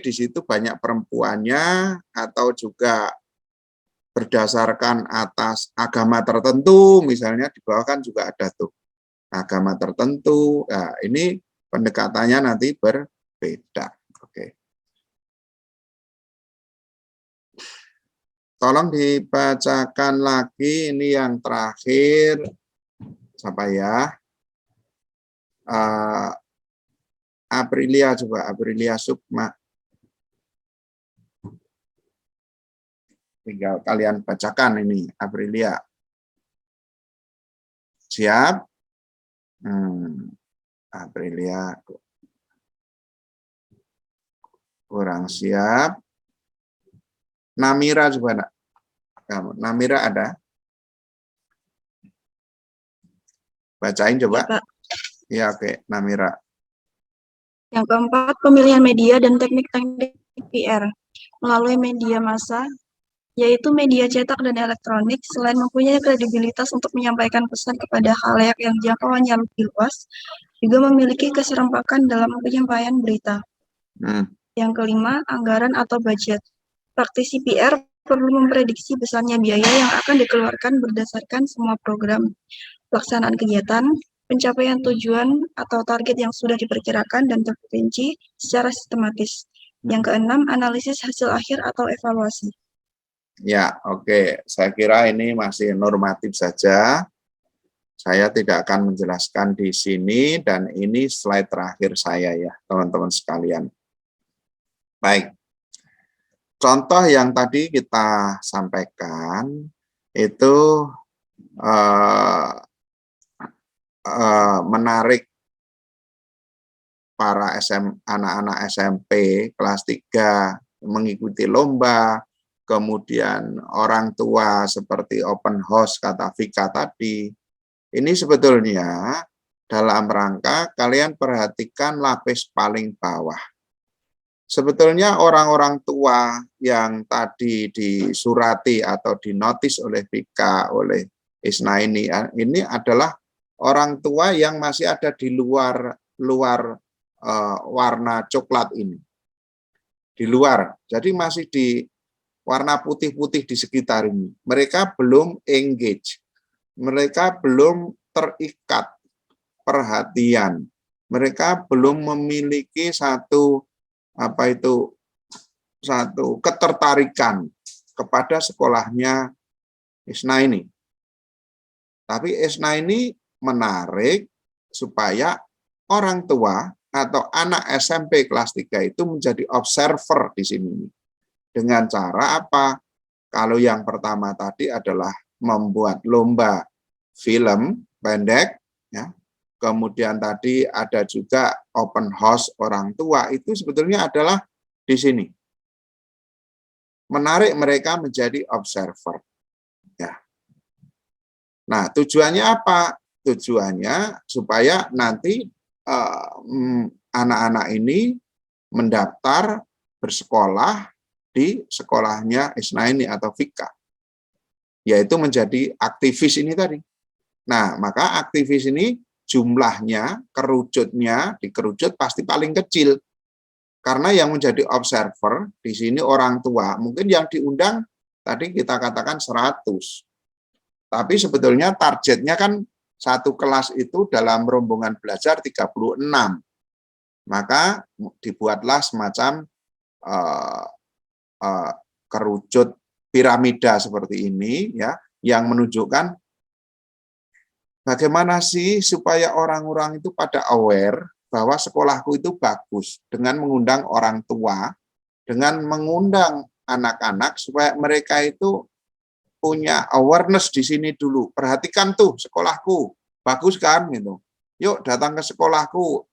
A: di situ banyak perempuannya, atau juga berdasarkan atas agama tertentu, misalnya di bawah kan juga ada tuh agama tertentu. Nah, ini pendekatannya nanti berbeda. Oke. Tolong dibacakan lagi ini yang terakhir. Siapa ya? Aprilia, coba Aprilia Sukma. Tinggal kalian bacakan ini, Aprilia. Siap? Aprilia kurang siap. Namira coba enggak? Namira ada? Bacain coba.
G: Ya, Pak.
A: Ya, oke, Namira.
G: Yang keempat, pemilihan media dan teknik-teknik PR melalui media massa, yaitu media cetak dan elektronik. Selain mempunyai kredibilitas untuk menyampaikan pesan kepada khalayak yang jangkauannya lebih luas, juga memiliki keserempakan dalam penyampaian berita. Yang kelima, anggaran atau budget. Praktisi PR perlu memprediksi besarnya biaya yang akan dikeluarkan berdasarkan semua program, pelaksanaan kegiatan, pencapaian tujuan atau target yang sudah diperkirakan dan terperinci secara sistematis. Yang keenam, analisis hasil akhir atau evaluasi.
A: Ya, oke. Saya kira ini masih normatif saja. Saya tidak akan menjelaskan di sini, dan ini slide terakhir saya ya, teman-teman sekalian. Baik. Contoh yang tadi kita sampaikan itu menarik para anak-anak SMP kelas 3 mengikuti lomba, kemudian orang tua seperti open house kata Vika tadi. Ini sebetulnya dalam rangka kalian perhatikan lapis paling bawah. Sebetulnya orang-orang tua yang tadi disurati atau dinotis oleh Vika, oleh Isna ini adalah orang tua yang masih ada di luar warna coklat ini. Di luar, jadi masih di warna putih-putih di sekitar ini. Mereka belum engage, mereka belum terikat perhatian, mereka belum memiliki satu ketertarikan kepada sekolahnya Isna ini. Tapi Isna ini menarik supaya orang tua atau anak SMP kelas 3 itu menjadi observer di sini. Dengan cara apa? Kalau yang pertama tadi adalah membuat lomba film pendek, ya. Kemudian tadi ada juga open house orang tua, itu sebetulnya adalah di sini. Menarik mereka menjadi observer. Ya. Nah, tujuannya apa? Tujuannya supaya nanti anak-anak ini mendaftar bersekolah di sekolahnya Isna ini atau Vika, yaitu menjadi aktivis ini tadi. Nah, maka aktivis ini jumlahnya, dikerucut pasti paling kecil. Karena yang menjadi observer di sini orang tua, mungkin yang diundang tadi kita katakan 100. Tapi sebetulnya targetnya kan satu kelas itu dalam rombongan belajar 36. Maka dibuatlah semacam kerucut piramida seperti ini ya, yang menunjukkan bagaimana sih supaya orang-orang itu pada aware bahwa sekolahku itu bagus, dengan mengundang orang tua, dengan mengundang anak-anak supaya mereka itu punya awareness di sini dulu. Perhatikan tuh sekolahku, bagus kan gitu. Yuk datang ke sekolahku,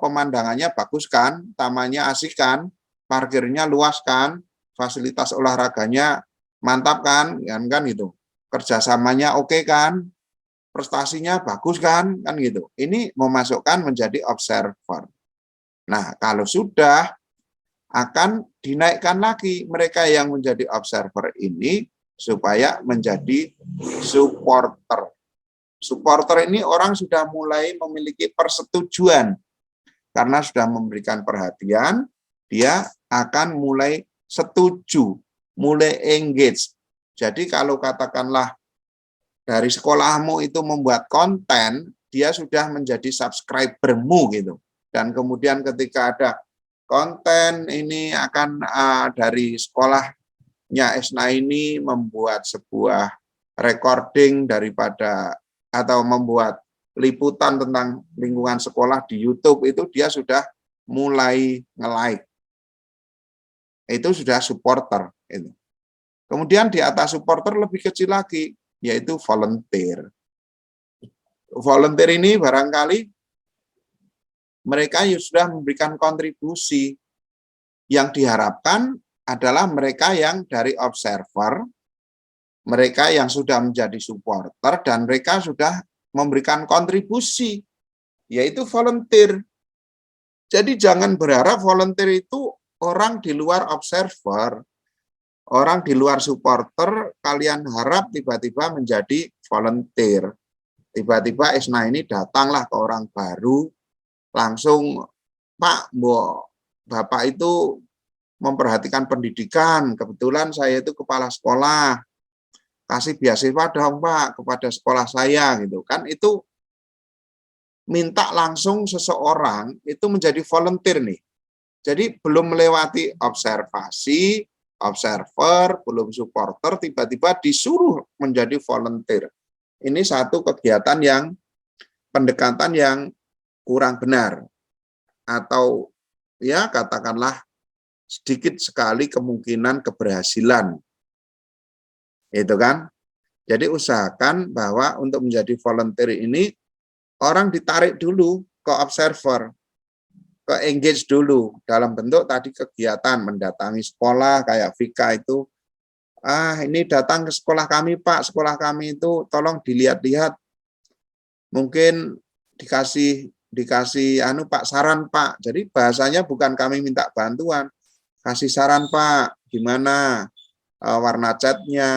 A: pemandangannya bagus kan, tamannya asik kan, parkirnya luas kan, fasilitas olahraganya mantap kan gitu. Kerjasamanya oke kan, prestasinya bagus kan gitu. Ini memasukkan menjadi observer. Nah, kalau sudah akan dinaikkan lagi mereka yang menjadi observer ini supaya menjadi supporter. Supporter ini orang sudah mulai memiliki persetujuan karena sudah memberikan perhatian, dia akan mulai setuju, mulai engage. Jadi kalau katakanlah dari sekolahmu itu membuat konten, dia sudah menjadi subscribermu gitu. Dan kemudian ketika ada konten ini akan dari sekolahnya Esna ini membuat sebuah recording daripada atau membuat liputan tentang lingkungan sekolah di YouTube, itu dia sudah mulai nge-like. Itu sudah supporter. Itu. Kemudian di atas supporter lebih kecil lagi, yaitu volunteer. Volunteer ini barangkali mereka sudah memberikan kontribusi. Yang diharapkan adalah mereka yang dari observer, mereka yang sudah menjadi supporter, dan mereka sudah memberikan kontribusi, yaitu volunteer. Jadi jangan berharap volunteer itu orang di luar observer, orang di luar supporter, kalian harap tiba-tiba menjadi volunteer. Tiba-tiba Esna ini datanglah ke orang baru, langsung, Pak, Bapak itu memperhatikan pendidikan, kebetulan saya itu kepala sekolah, kasih beasiswa dong Pak kepada sekolah saya gitu kan. Itu minta langsung seseorang itu menjadi volunteer nih. Jadi belum melewati observasi, observer, belum supporter, tiba-tiba disuruh menjadi volunteer. Ini satu kegiatan yang pendekatan yang kurang benar, atau ya katakanlah sedikit sekali kemungkinan keberhasilan, itu kan. Jadi usahakan bahwa untuk menjadi volunteer ini orang ditarik dulu ke observer, ke engage dulu dalam bentuk tadi kegiatan mendatangi sekolah kayak Vika itu, ini datang ke sekolah kami Pak, sekolah kami itu tolong dilihat-lihat, mungkin dikasih Pak saran Pak. Jadi bahasanya bukan kami minta bantuan, kasih saran Pak, gimana warna catnya,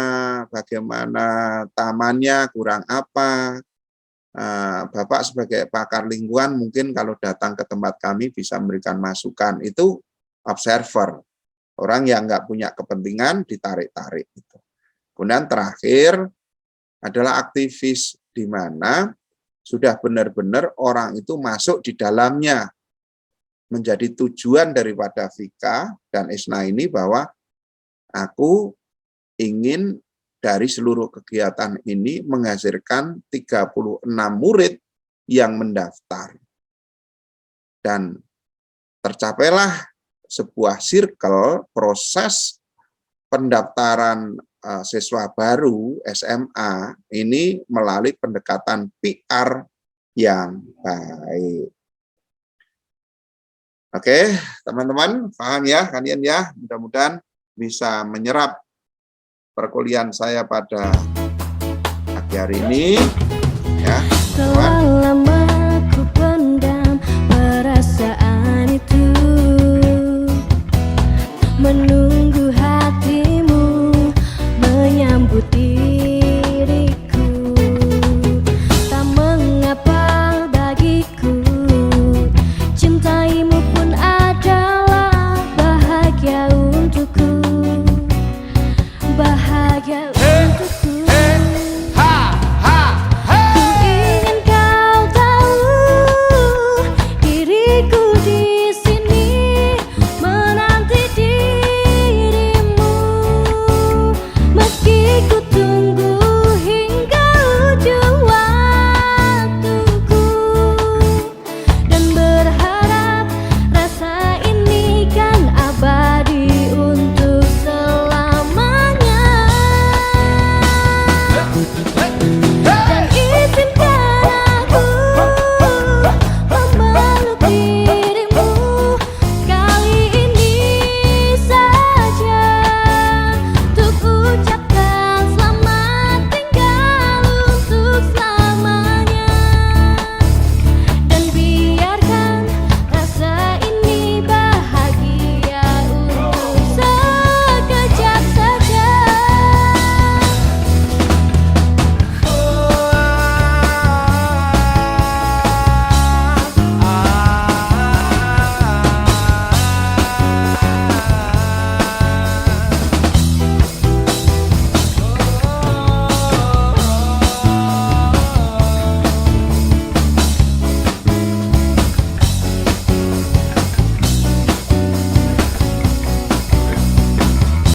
A: bagaimana tamannya, kurang apa. Bapak sebagai pakar lingkungan mungkin kalau datang ke tempat kami bisa memberikan masukan. Itu observer, orang yang nggak punya kepentingan ditarik-tarik. Kemudian terakhir adalah aktivis, di mana sudah benar-benar orang itu masuk di dalamnya, menjadi tujuan daripada Vika dan Esna ini bahwa aku ingin dari seluruh kegiatan ini menghasilkan 36 murid yang mendaftar. Dan tercapailah sebuah circle proses pendaftaran siswa baru SMA ini melalui pendekatan PR yang baik. Oke, teman-teman, paham ya kalian ya? Mudah-mudahan bisa menyerap perkuliahan saya pada pagi hari ini. Ya,
H: telah lama ku pendam perasaan itu, menunggu hatimu menyambut diriku. Tak mengapa bagiku, cintaimu pun adalah bahagia untukku, bahagia